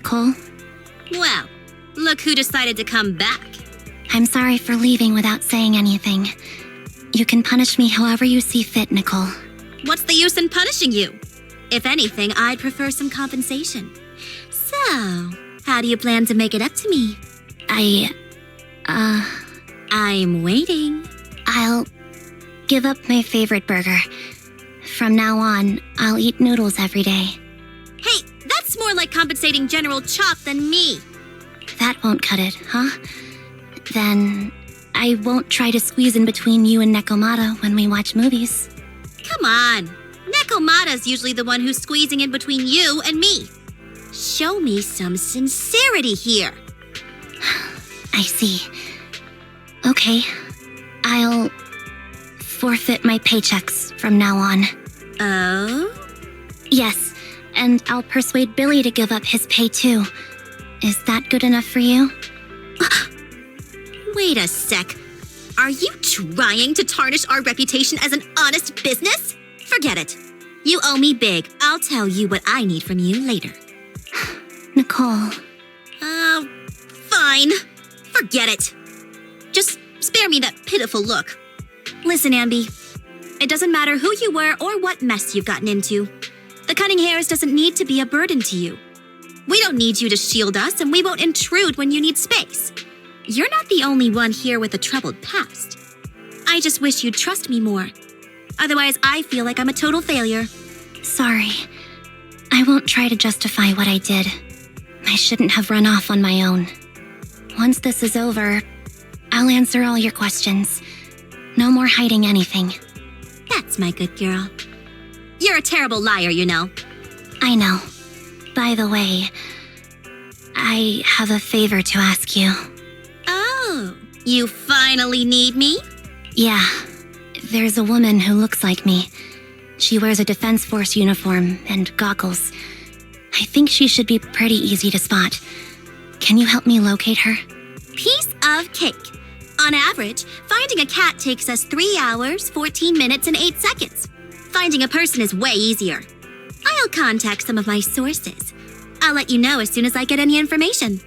Nicole. Well, look who decided to come back. I'm sorry for leaving without saying anything. You can punish me however you see fit, Nicole. What's the use in punishing you? If anything, I'd prefer some compensation. So, how do you plan to make it up to me? I'm waiting. I'll give up my favorite burger. From now on, I'll eat noodles every day. Hey, that's more like compensating General Chop than me. That won't cut it, huh? Then I won't try to squeeze in between you and Nekomata when we watch movies. Come on. Nekomata's usually the one who's squeezing in between you and me. Show me some sincerity here. I see. Okay, I'll forfeit my paychecks from now on. Oh? Yes, and I'll persuade Billy to give up his pay too. Is that good enough for you? Wait a sec. Are you trying to tarnish our reputation as an honest business? Forget it. You owe me big. I'll tell you what I need from you later. Nicole. Fine. Forget it. Just spare me that pitiful look. Listen, Anby. It doesn't matter who you were or what mess you've gotten into. The cutting hairs doesn't need to be a burden to you. We don't need you to shield us, and we won't intrude when you need space. You're not the only one here with a troubled past. I just wish you'd trust me more. Otherwise, I feel like I'm a total failure. Sorry. I won't try to justify what I did. I shouldn't have run off on my own. Once this is over, I'll answer all your questions. No more hiding anything. That's my good girl. You're a terrible liar, you know. I know. By the way, I have a favor to ask you. Oh, you finally need me? Yeah. There's a woman who looks like me. She wears a Defense Force uniform and goggles. I think she should be pretty easy to spot. Can you help me locate her? Piece of cake. On average, finding a cat takes us 3 hours, 14 minutes, and 8 seconds. Finding a person is way easier. I'll contact some of my sources. I'll let you know as soon as I get any information.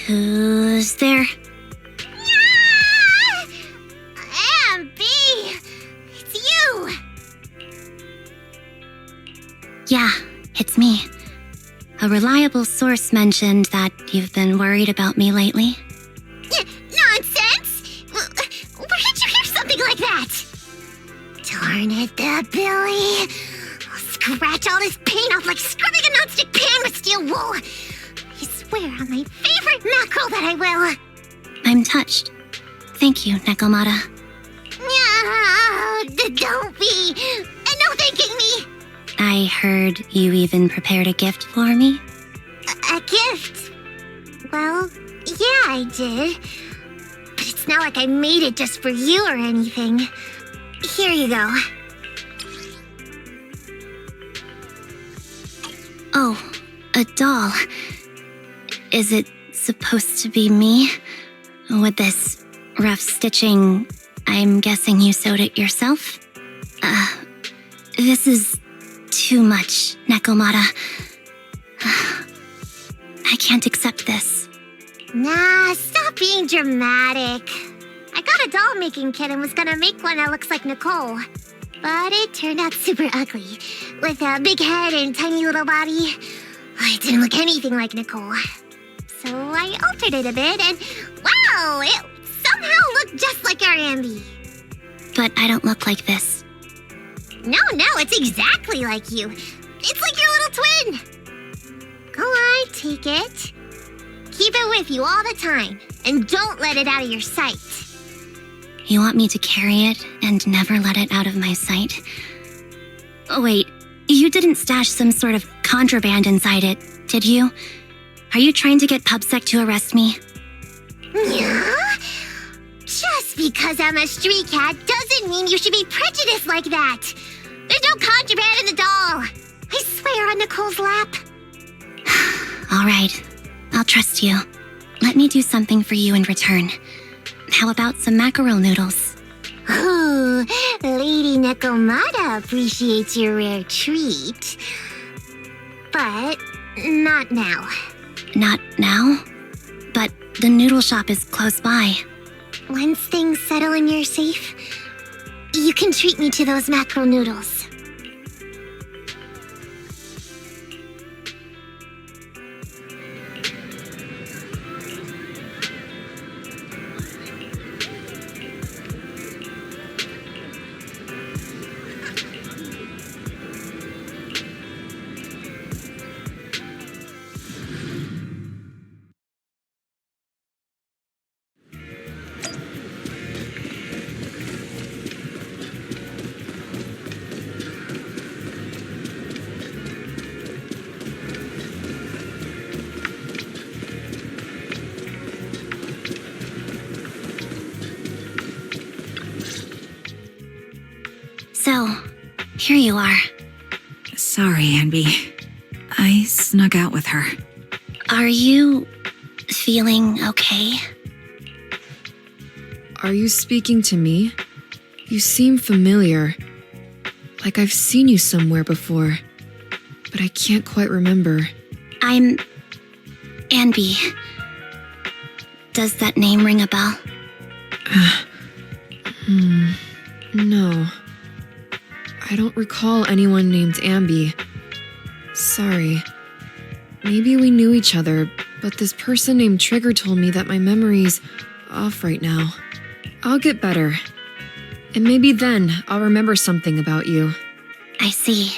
Who's there? Anby! It's you! Yeah, it's me. A reliable source mentioned that you've been worried about me lately. Nonsense! Where did you hear something like that? Darn it, that Billy. I'll scratch all this paint off like scrubbing a nonstick pan with steel wool. I swear on my favorite mackerel that I will. I'm touched. Thank you, Nekomata. Don't be. And no thanking me. I heard you even prepared a gift for me. A gift? Well, yeah, I did. But it's not like I made it just for you or anything. Here you go. Oh, a doll. Is it supposed to be me? With this rough stitching, I'm guessing you sewed it yourself? This is too much, Nekomata. I can't accept this. Nah, stop being dramatic. I got a doll-making kit and was gonna make one that looks like Nicole. But it turned out super ugly, with a big head and tiny little body. It didn't look anything like Nicole. So I altered it a bit, and wow, it somehow looked just like our Anby. But I don't look like this. No, it's exactly like you. It's like your little twin. Go on, take it. Keep it with you all the time, and don't let it out of your sight. You want me to carry it and never let it out of my sight? Oh, wait, you didn't stash some sort of contraband inside it, did you? Are you trying to get PubSec to arrest me? Yeah? Just because I'm a street cat doesn't mean you should be prejudiced like that. There's no contraband in the doll. I swear on Nicole's lap. All right, I'll trust you. Let me do something for you in return. How about some mackerel noodles? Ooh, Lady Nekomata appreciates your rare treat. But not now. Not now? But the noodle shop is close by. Once things settle and you're safe, you can treat me to those mackerel noodles. So, here you are. Sorry, Anby. I snuck out with her. Are you feeling okay? Are you speaking to me? You seem familiar. Like I've seen you somewhere before. But I can't quite remember. I'm Anby. Does that name ring a bell? No. I don't recall anyone named Anby. Sorry. Maybe we knew each other, but this person named Trigger told me that my memory's off right now. I'll get better. And maybe then I'll remember something about you. I see.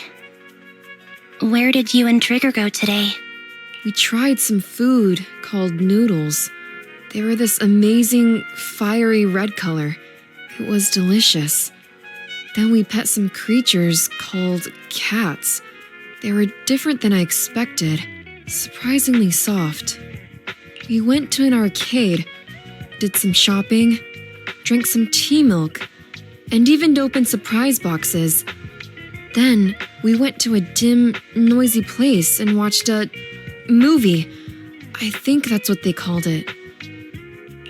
Where did you and Trigger go today? We tried some food called noodles. They were this amazing, fiery red color. It was delicious. Then we pet some creatures called cats. They were different than I expected, surprisingly soft. We went to an arcade, did some shopping, drank some tea milk, and even opened surprise boxes. Then we went to a dim, noisy place and watched a movie. I think that's what they called it.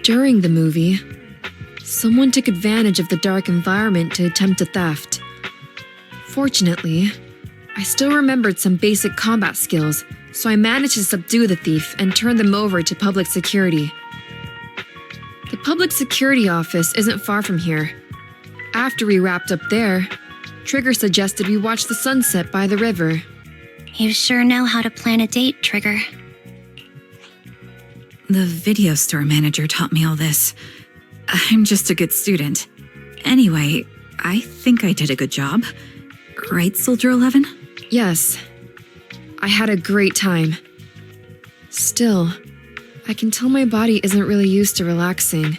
During the movie, someone took advantage of the dark environment to attempt a theft. Fortunately, I still remembered some basic combat skills, so I managed to subdue the thief and turn them over to public security. The public security office isn't far from here. After we wrapped up there, Trigger suggested we watch the sunset by the river. You sure know how to plan a date, Trigger. The video store manager taught me all this. I'm just a good student. Anyway, I think I did a good job. Right, Soldier 11? Yes, I had a great time. Still, I can tell my body isn't really used to relaxing.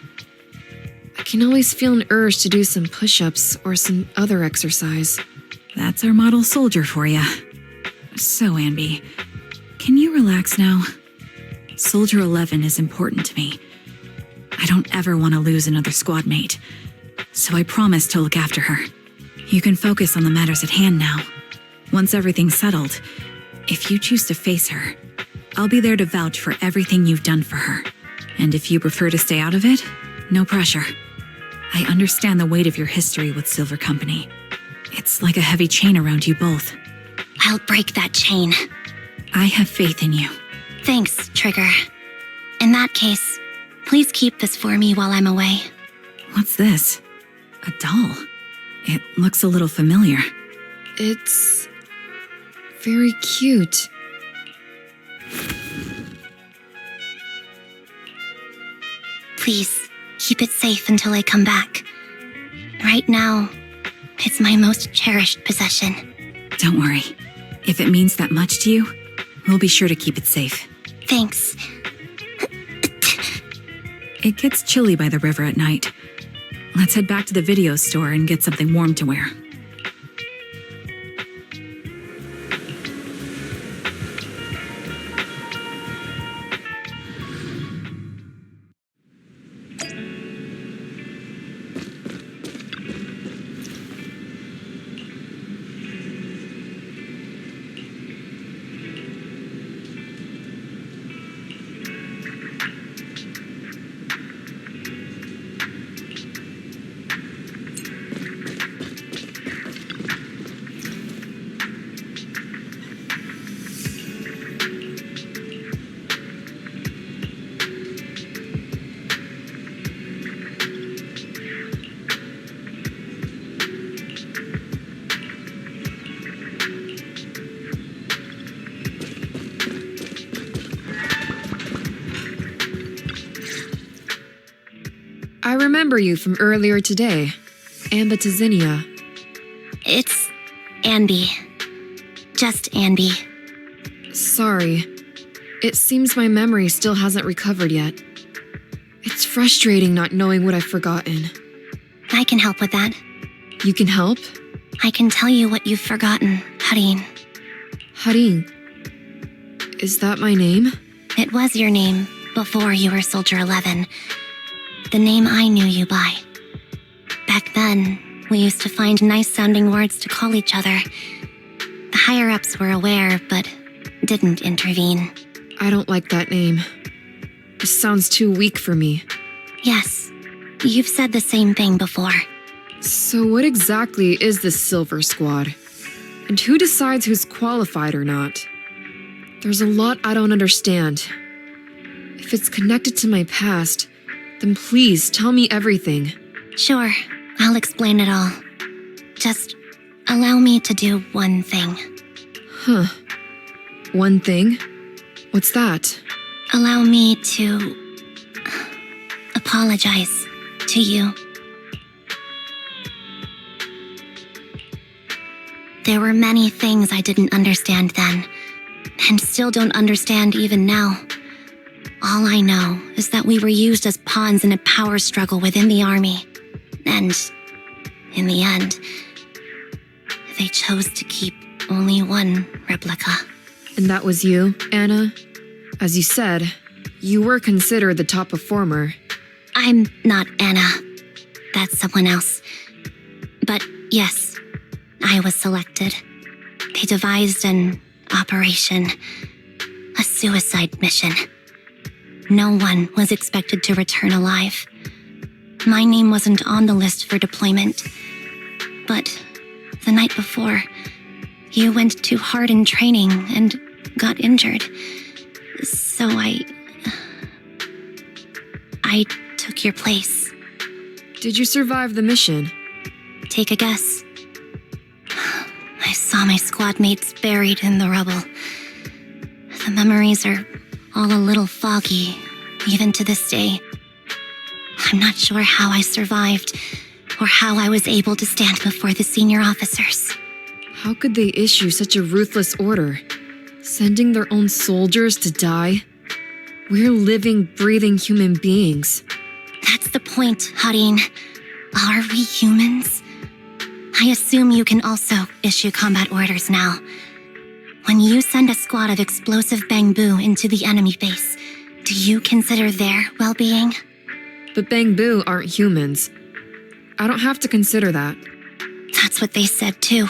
I can always feel an urge to do some push-ups or some other exercise. That's our model soldier for ya. So, Anby, can you relax now? Soldier 11 is important to me. I don't ever want to lose another squad mate, so I promise to look after her. You can focus on the matters at hand now. Once everything's settled, if you choose to face her, I'll be there to vouch for everything you've done for her. And if you prefer to stay out of it, no pressure. I understand the weight of your history with Silver Company. It's like a heavy chain around you both. I'll break that chain. I have faith in you. Thanks, Trigger. In that case, please keep this for me while I'm away. What's this? A doll. It looks a little familiar. It's very cute. Please, keep it safe until I come back. Right now, it's my most cherished possession. Don't worry. If it means that much to you, we'll be sure to keep it safe. Thanks. It gets chilly by the river at night. Let's head back to the video store and get something warm to wear. I remember you from earlier today. Anby. It's Anby. Just Anby. Sorry. It seems my memory still hasn't recovered yet. It's frustrating not knowing what I've forgotten. I can help with that. You can help? I can tell you what you've forgotten, Harin. Harin. Is that my name? It was your name before you were Soldier 11. The name I knew you by. Back then, we used to find nice-sounding words to call each other. The higher-ups were aware, but didn't intervene. I don't like that name. It sounds too weak for me. Yes, you've said the same thing before. So what exactly is this Silver Squad? And who decides who's qualified or not? There's a lot I don't understand. If it's connected to my past, then please tell me everything. Sure, I'll explain it all. Just allow me to do one thing. Huh. One thing? What's that? Allow me to apologize to you. There were many things I didn't understand then, and still don't understand even now. All I know is that we were used as pawns in a power struggle within the army. And, in the end, they chose to keep only one replica. And that was you, Anna? As you said, you were considered the top performer. I'm not Anna. That's someone else. But yes, I was selected. They devised an operation, a suicide mission. No one was expected to return alive. My name wasn't on the list for deployment. But the night before, you went too hard in training and got injured. So I took your place. Did you survive the mission? Take a guess. I saw my squad mates buried in the rubble. The memories are all a little foggy, even to this day. I'm not sure how I survived, or how I was able to stand before the senior officers. How could they issue such a ruthless order? Sending their own soldiers to die? We're living, breathing human beings. That's the point, Harin. Are we humans? I assume you can also issue combat orders now. When you send a squad of explosive bamboo into the enemy base, do you consider their well-being? But Bangbu aren't humans. I don't have to consider that. That's what they said too.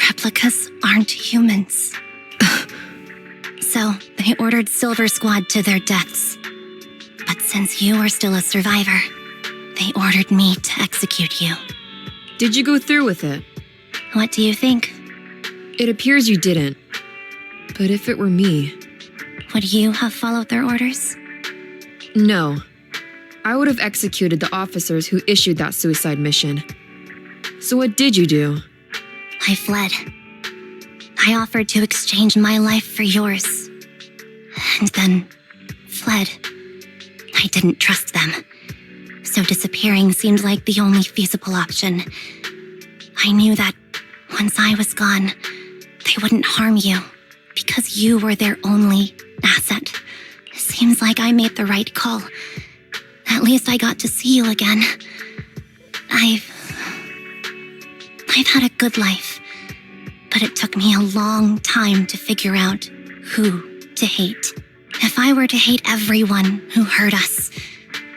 Replicas aren't humans. So they ordered Silver Squad to their deaths. But since you are still a survivor, they ordered me to execute you. Did you go through with it? What do you think? It appears you didn't. But if it were me... Would you have followed their orders? No. I would have executed the officers who issued that suicide mission. So what did you do? I fled. I offered to exchange my life for yours. And then fled. I didn't trust them. So disappearing seemed like the only feasible option. I knew that once I was gone, they wouldn't harm you because you were their only asset. Seems like I made the right call. At least I got to see you again. I've had a good life, but it took me a long time to figure out who to hate. If I were to hate everyone who hurt us,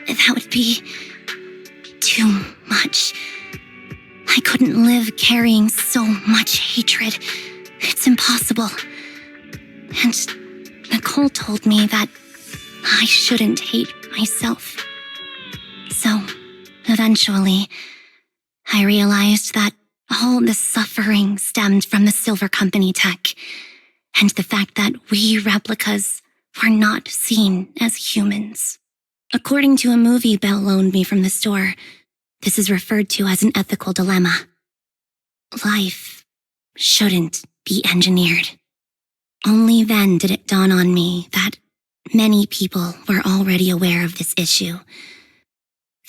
that would be too much. I couldn't live carrying so much hatred. It's impossible. And Nicole told me that I shouldn't hate myself. So, eventually, I realized that all the suffering stemmed from the Silver Company tech, and the fact that we replicas were not seen as humans. According to a movie Belle loaned me from the store, this is referred to as an ethical dilemma. Life shouldn't be engineered. Only then did it dawn on me that many people were already aware of this issue.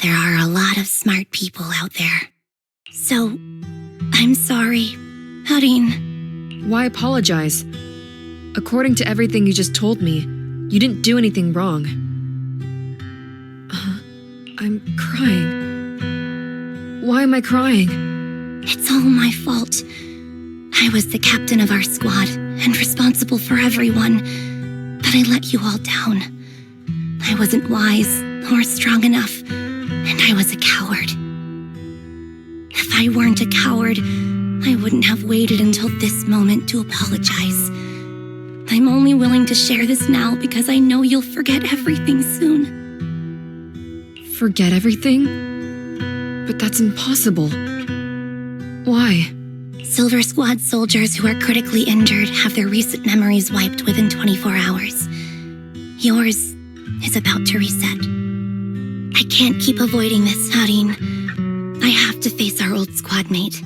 There are a lot of smart people out there. So, I'm sorry, Harin. Why apologize? According to everything you just told me, you didn't do anything wrong. I'm crying. Why am I crying? It's all my fault. I was the captain of our squad and responsible for everyone, but I let you all down. I wasn't wise or strong enough, and I was a coward. If I weren't a coward, I wouldn't have waited until this moment to apologize. I'm only willing to share this now because I know you'll forget everything soon. Forget everything? But that's impossible. Why? Silver Squad soldiers who are critically injured have their recent memories wiped within 24 hours. Yours is about to reset. I can't keep avoiding this, Harin. I have to face our old squad mate.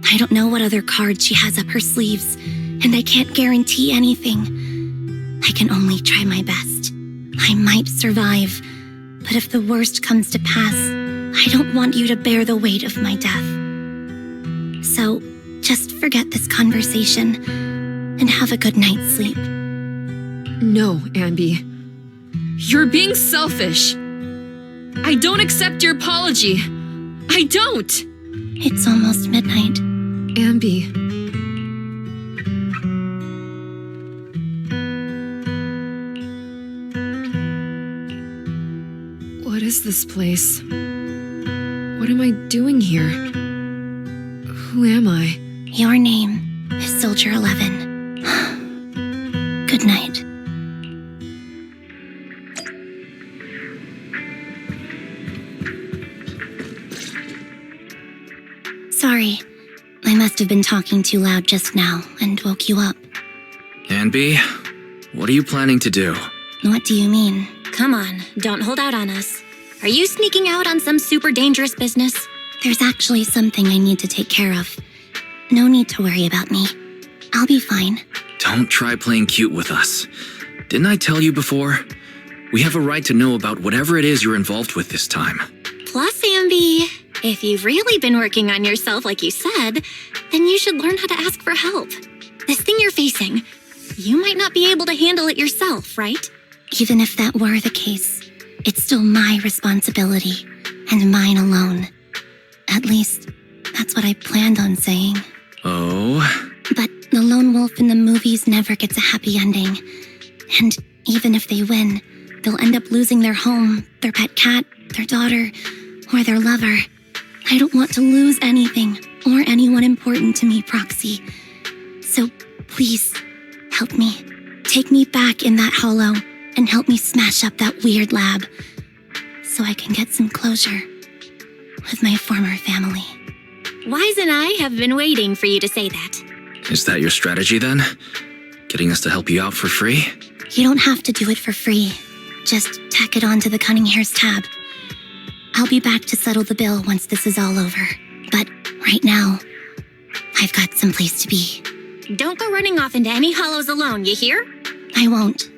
I don't know what other cards she has up her sleeves, and I can't guarantee anything. I can only try my best. I might survive, but if the worst comes to pass, I don't want you to bear the weight of my death. So, just forget this conversation and have a good night's sleep. No, Anby. You're being selfish. I don't accept your apology. I don't. It's almost midnight. Anby. What is this place? What am I doing here? Who am I? Your name is Soldier 11. Good night. Sorry, I must have been talking too loud just now and woke you up. Anby, what are you planning to do? What do you mean? Come on, don't hold out on us. Are you sneaking out on some super dangerous business? There's actually something I need to take care of. No need to worry about me. I'll be fine. Don't try playing cute with us. Didn't I tell you before? We have a right to know about whatever it is you're involved with this time. Plus, Anby, if you've really been working on yourself like you said, then you should learn how to ask for help. This thing you're facing, you might not be able to handle it yourself, right? Even if that were the case, it's still my responsibility, and mine alone. At least, that's what I planned on saying. Oh? But the lone wolf in the movies never gets a happy ending. And even if they win, they'll end up losing their home, their pet cat, their daughter, or their lover. I don't want to lose anything or anyone important to me, Proxy. So please, help me. Take me back in that hollow and help me smash up that weird lab so I can get some closure with my former family. Wise and I have been waiting for you to say that. Is that your strategy then? Getting us to help you out for free? You don't have to do it for free. Just tack it onto the Cunning Hair's tab. I'll be back to settle the bill once this is all over. But right now, I've got someplace to be. Don't go running off into any hollows alone, you hear? I won't.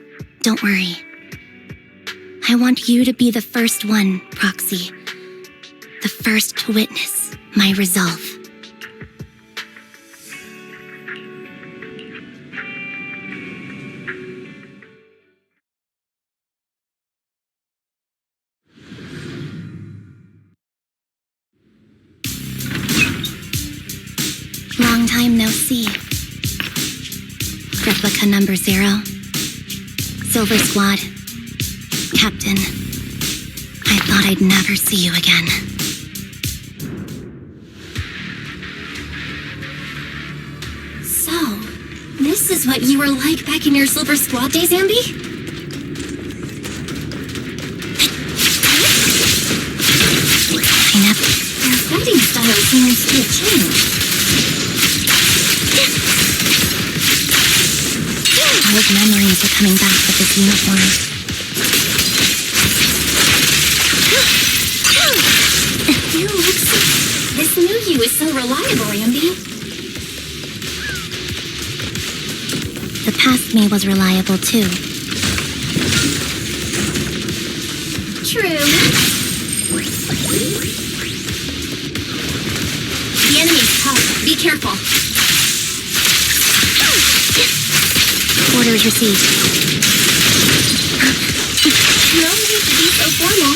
Don't worry. I want you to be the first one, Proxy. The first to witness my resolve. Long time no see. Replica number 0. Silver Squad. Captain. I thought I'd never see you again. So, this is what you were like back in your Silver Squad days, Anby? Your fighting style seems to have changed. Old memories are coming back with this uniform. You look so... This new you is so reliable, Anby. The past me was reliable too. True. The enemy's tough. Be careful. Orders received. No need to be so formal.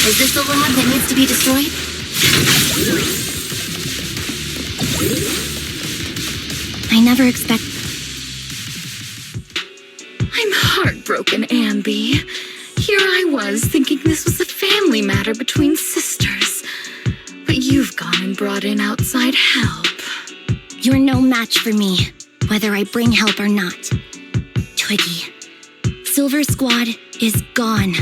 Is this the lab that needs to be destroyed? I never expect... I'm heartbroken, Anby. Here I was thinking this was a family matter between sisters. But you've gone and brought in outside help. You're no match for me, whether I bring help or not. Twiggy, Silver Squad is gone.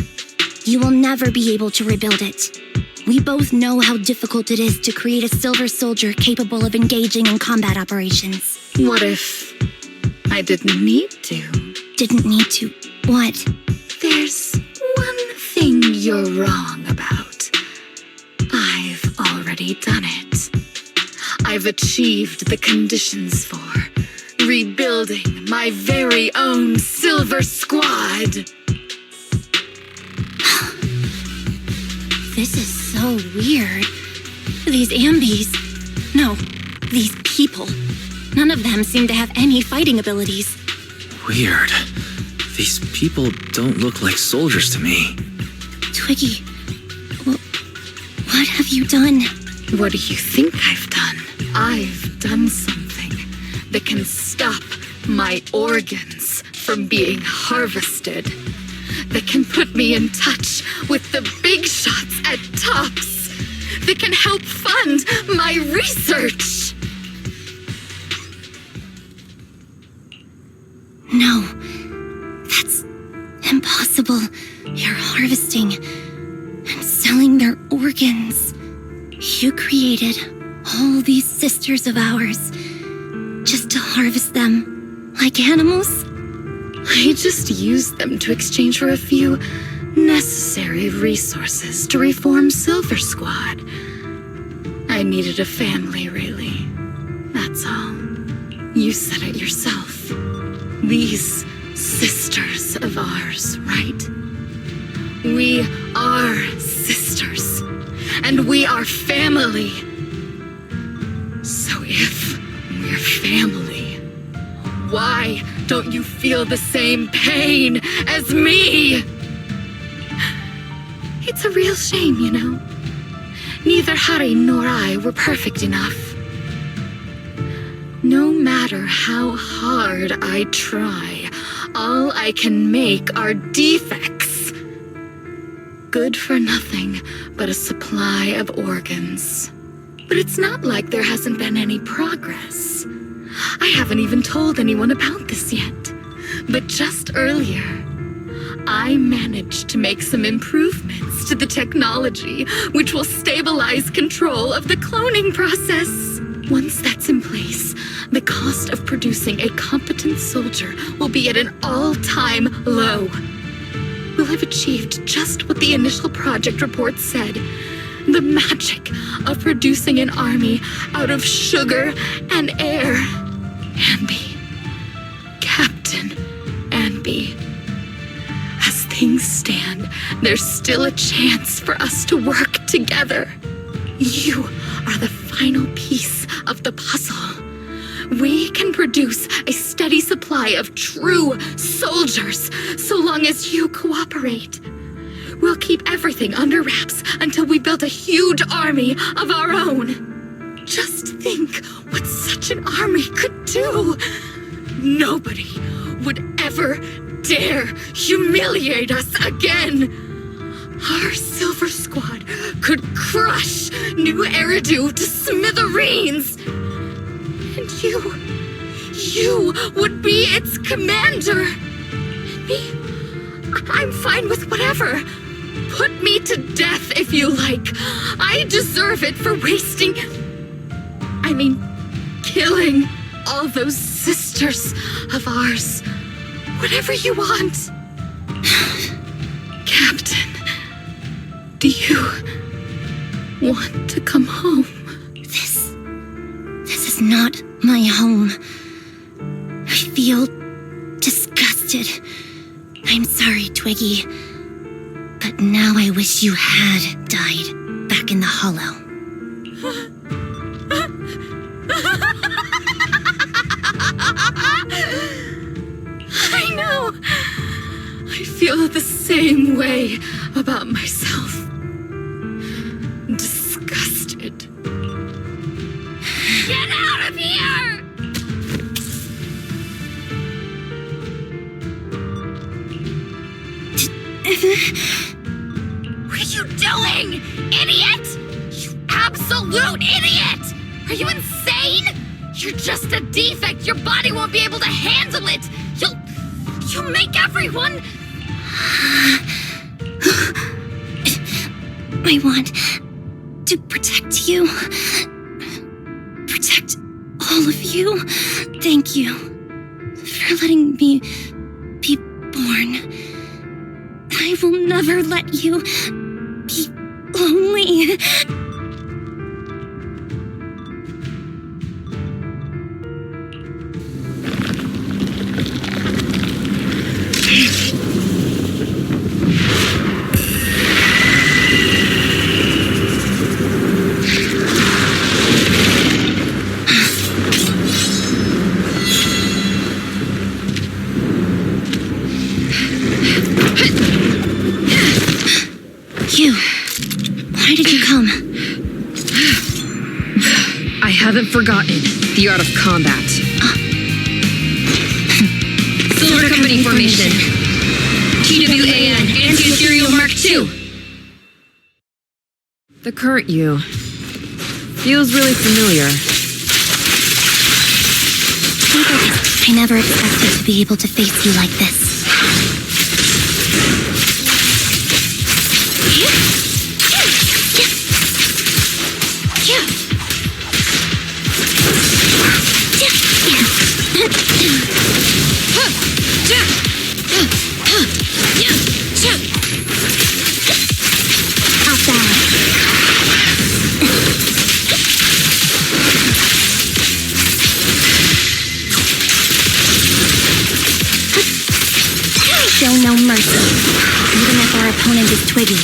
You will never be able to rebuild it. We both know how difficult it is to create a Silver Soldier capable of engaging in combat operations. What if I didn't need to? Didn't need to. What? There's one thing you're wrong about. I've already done it. I've achieved the conditions for rebuilding my very own Silver Squad. This is so weird. These Ambys... No, these people. None of them seem to have any fighting abilities. Weird. These people don't look like soldiers to me. Twiggy, what have you done? What do you think I've done? I've done something that can stop my organs from being harvested. That can put me in touch with the big shots at Tops. That can help fund my research. No, that's impossible. You're harvesting and selling their organs. You created all these sisters of ours just to harvest them like animals? I just used them to exchange for a few necessary resources to reform Silver Squad. I needed a family, really. That's all. You said it yourself. These sisters of ours, right? We are sisters, and we are family. So if we're family, why don't you feel the same pain as me? It's a real shame, you know. Neither Harry nor I were perfect enough. No matter how hard I try, all I can make are defects. Good for nothing but a supply of organs. But it's not like there hasn't been any progress. I haven't even told anyone about this yet. But just earlier, I managed to make some improvements used the technology which will stabilize control of the cloning process. Once that's in place, the cost of producing a competent soldier will be at an all-time low. We'll have achieved just what the initial project report said. The magic of producing an army out of sugar and air. Anby. Captain Anby. As things stand, there's still a chance for us to work together. You are the final piece of the puzzle. We can produce a steady supply of true soldiers so long as you cooperate. We'll keep everything under wraps until we build a huge army of our own. Just think what such an army could do. Nobody would ever dare humiliate us again. Our Silver Squad could crush New Eridu to smithereens. And you would be its commander. Me, I'm fine with whatever. Put me to death if you like. I deserve it for killing all those sisters of ours. Whatever you want. Captain, do you want to come home? This is not my home. I feel disgusted. I'm sorry, Twiggy. But now I wish you had died back in the hollow. I know. I feel the same way about myself. Disgusted. Get out of here! What are you doing, idiot? You absolute idiot! Are you insane? You're just a defect. Your body won't be able to handle it. You'll make everyone... I want to protect you. Protect all of you. Thank you for letting me be born. I will never let you be lonely. Why did you come? I haven't forgotten the art of combat. Silver Company formation. TWAN, Anti-Ethereal Mark II. The current you feels really familiar. I never expected to be able to face you like this. Show no mercy, even if our opponent is Twiggy.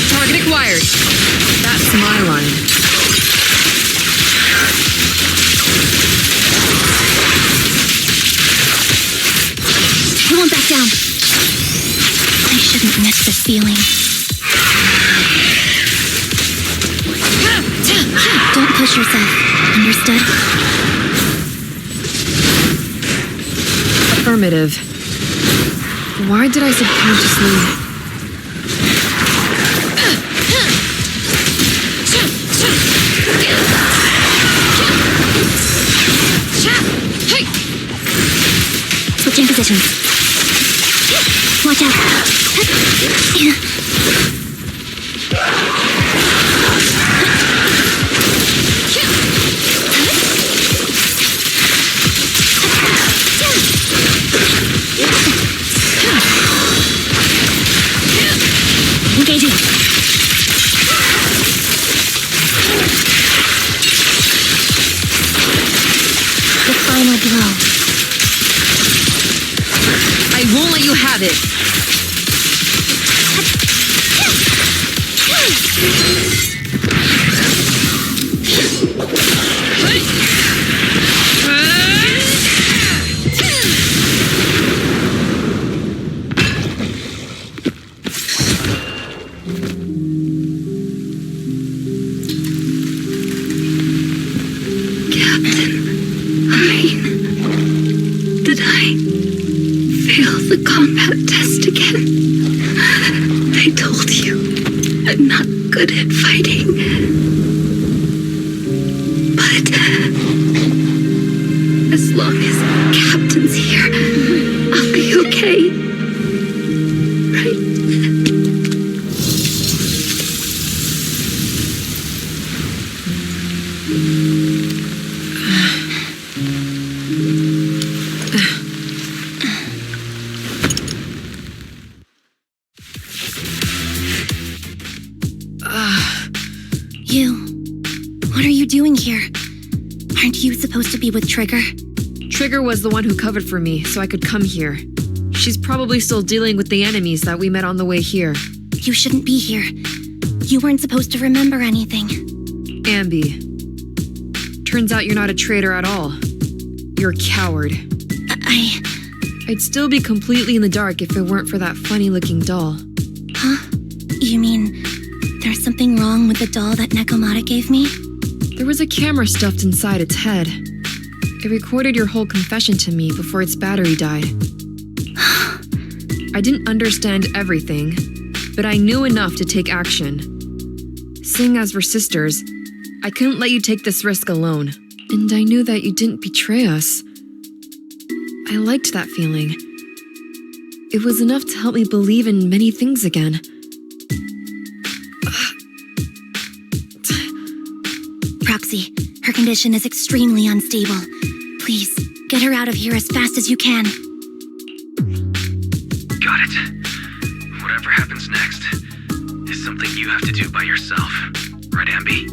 Target acquired. That's my line. I won't back down. I shouldn't miss this feeling. Don't push yourself. Understood? Affirmative. Why did I subconsciously... Switching positions. Watch out. Engaging. The final blow. I won't let you have it. Did I fail the combat test again? They told you I'm not good at fighting. But as long as Captain's here, I'll be okay. Right? What are you doing here? Aren't you supposed to be with Trigger? Trigger was the one who covered for me, so I could come here. She's probably still dealing with the enemies that we met on the way here. You shouldn't be here. You weren't supposed to remember anything. Anby. Turns out you're not a traitor at all. You're a coward. I'd still be completely in the dark if it weren't for that funny-looking doll. Huh? You mean there's something wrong with the doll that Nekomata gave me? There was a camera stuffed inside its head. It recorded your whole confession to me before its battery died. I didn't understand everything, but I knew enough to take action. Seeing as we're sisters, I couldn't let you take this risk alone. And I knew that you didn't betray us. I liked that feeling. It was enough to help me believe in many things again. Proxy, her condition is extremely unstable. Please, get her out of here as fast as you can. Got it. Whatever happens next is something you have to do by yourself. Right, Anby?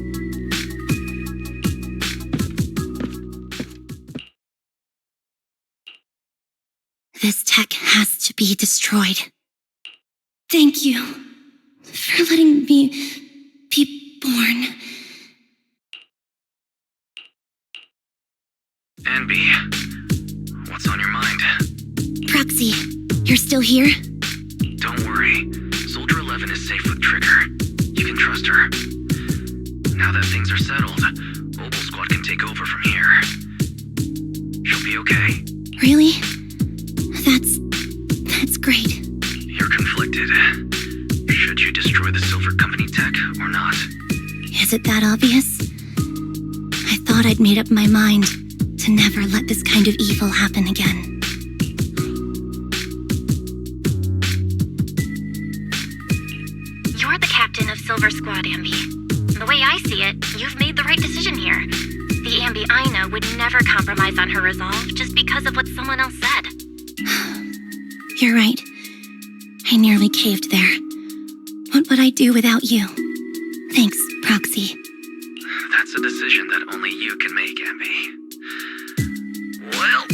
This tech has to be destroyed. Thank you for letting me be born. Anby, what's on your mind? Proxy, you're still here? Don't worry. Soldier 11 is safe with Trigger. You can trust her. Now that things are settled, Mobile Squad can take over from here. She'll be okay. Really? That's great. You're conflicted. Should you destroy the Silver Company tech or not? Is it that obvious? I thought I'd made up my mind to never let this kind of evil happen again. You're the captain of Silver Squad, Anby. The way I see it, you've made the right decision here. The Anby I know would never compromise on her resolve just because of what someone else said. You're right. I nearly caved there. What would I do without you? Thanks, Proxy. That's a decision that only you can make, Anby. Well,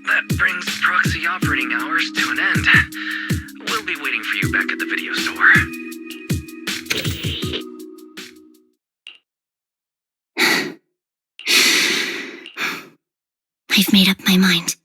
that brings proxy operating hours to an end. We'll be waiting for you back at the video store. I've made up my mind.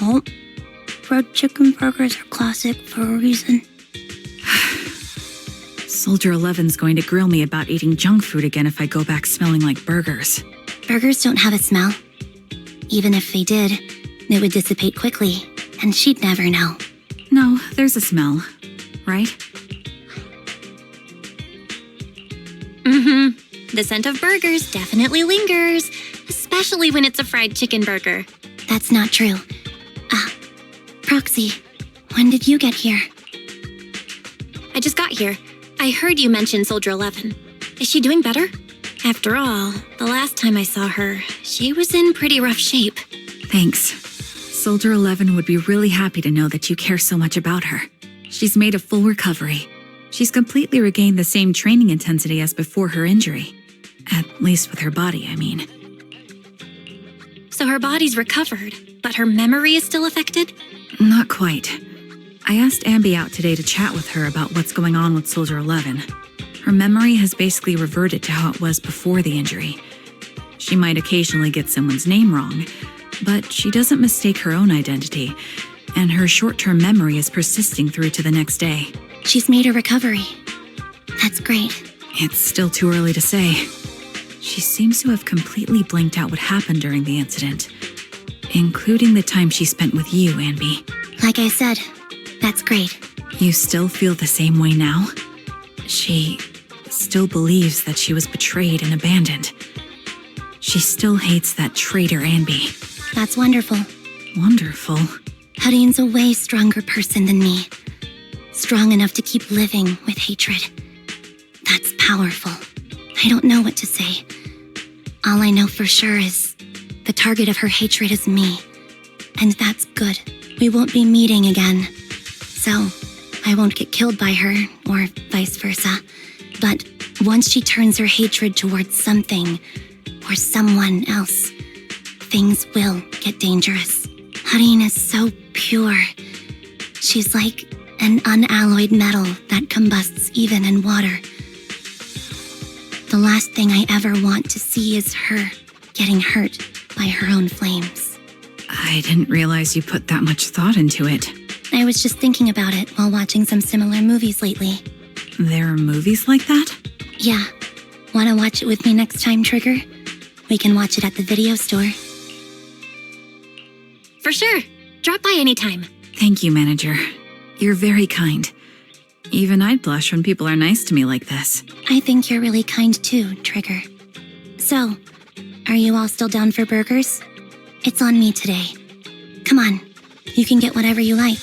Oh, fried chicken burgers are classic for a reason. Soldier 11's going to grill me about eating junk food again if I go back smelling like burgers. Burgers don't have a smell. Even if they did, it would dissipate quickly, and she'd never know. No, there's a smell, right? The scent of burgers definitely lingers, especially when it's a fried chicken burger. That's not true. Proxy, when did you get here? I just got here. I heard you mention Soldier 11. Is she doing better? After all, the last time I saw her, she was in pretty rough shape. Thanks. Soldier 11 would be really happy to know that you care so much about her. She's made a full recovery. She's completely regained the same training intensity as before her injury. At least with her body, I mean. So her body's recovered, but her memory is still affected? Not quite. I asked Anby out today to chat with her about what's going on with Soldier 11. Her memory has basically reverted to how it was before the injury. She might occasionally get someone's name wrong, but she doesn't mistake her own identity, and her short-term memory is persisting through to the next day. She's made a recovery. That's great. It's still too early to say. She seems to have completely blanked out what happened during the incident, including the time she spent with you, Anby. Like I said, that's great. You still feel the same way now? She still believes that she was betrayed and abandoned. She still hates that traitor Anby. That's wonderful. Wonderful. Hadine's a way stronger person than me. Strong enough to keep living with hatred. That's powerful. I don't know what to say. All I know for sure is the target of her hatred is me. And that's good. We won't be meeting again. So, I won't get killed by her, or vice versa. But once she turns her hatred towards something, or someone else, things will get dangerous. Hadine is so pure. She's like an unalloyed metal that combusts even in water. The last thing I ever want to see is her getting hurt by her own flames. I didn't realize you put that much thought into it. I was just thinking about it while watching some similar movies lately. There are movies like that? Yeah. Wanna watch it with me next time, Trigger? We can watch it at the video store. For sure. Drop by anytime. Thank you, Manager. You're very kind. Even I'd blush when people are nice to me like this. I think you're really kind too, Trigger. So, are you all still down for burgers? It's on me today. Come on, you can get whatever you like.